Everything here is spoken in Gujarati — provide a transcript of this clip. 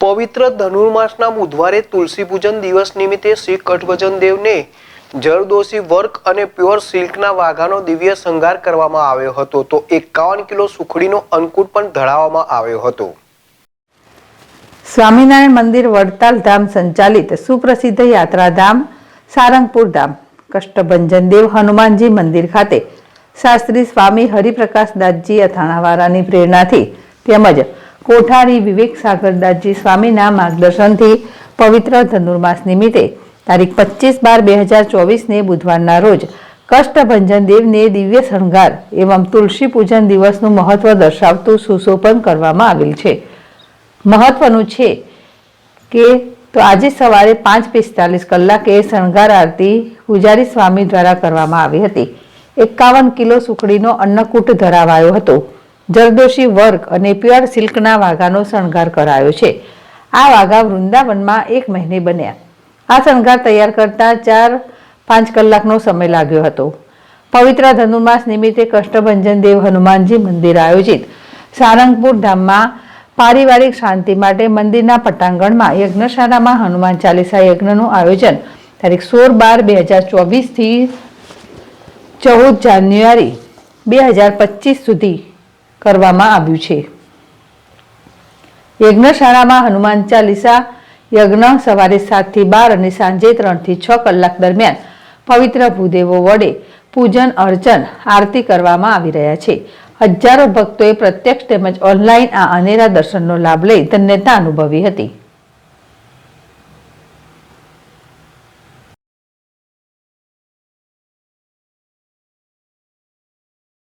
પવિત્ર ધનુર્માસના બુધવારે તુલસી પૂજન દિવસ નિમિત્તે શ્રી કષ્ટભંજન દેવને જરદોશી વર્ક અને પ્યોર સિલ્કના વાઘાનો દિવ્ય શણગાર કરવામાં આવ્યો હતો તો 51 કિલો સુખડીનો અન્નકૂટ પણ ધરાવવામાં આવ્યો હતો। સ્વામિનારાયણ મંદિર વડતાલ ધામ સંચાલિત સુપ્રસિદ્ધ યાત્રાધામ સારંગપુર ધામ કષ્ટભંજન દેવ હનુમાનજી મંદિર ખાતે શાસ્ત્રી સ્વામી હરિપ્રકાશદાસજી અથાણાવાળાની પ્રેરણાથી તેમજ કોઠારી વિવેક સાગરદાસજી સ્વામીના માર્ગદર્શનથી પવિત્ર ધનુર્માસ નિમિત્તે તારીખ 25/12/2024ને બુધવારના રોજ કષ્ટભંજન દેવને દિવ્ય શણગાર એવં તુલસી પૂજન દિવસનું મહત્વ દર્શાવતું સુશોભન કરવામાં આવેલ છે। મહત્વનું છે કે તો આજે સવારે 5:45 કલાકે શણગાર આરતી પૂજારી સ્વામી દ્વારા કરવામાં આવી હતી। 51 કિલો સુખડીનો અન્નકૂટ ધરાવાયો હતો। જરદોશી વર્ક અને પ્યોર સિલ્કના વાઘાનો શણગાર કરાયો છે। આ વાઘા વૃંદાવનમાં 1 મહિને બન્યા। આ શણગાર તૈયાર કરતા 4-5 કલાકનો સમય લાગ્યો હતો। પવિત્ર ધનુર્માસ નિમિત્તે કષ્ટભંજન દેવ હનુમાનજી મંદિર આયોજિત સારંગપુર ધામમાં પારિવારિક શાંતિ માટે મંદિરના પટાંગણમાં યજ્ઞશાળામાં હનુમાન ચાલીસા યજ્ઞનું આયોજન તારીખ 16/12/2024 થી 14 જાન્યુઆરી 2025 સુધી કરવામાં આવ્યું છે। યજ્ઞશાળામાં હનુમાન ચાલીસા યજ્ઞ સવારે 7 થી 12 અને સાંજે 3 થી 6 કલાક દરમિયાન પવિત્ર ભૂદેવો વડે પૂજન અર્ચન આરતી કરવામાં આવી રહ્યા છે। હજારો ભક્તોએ પ્રત્યક્ષ તેમજ ઓનલાઈન આ અનેરા દર્શનનો લાભ લઈ ધન્યતા અનુભવી હતી।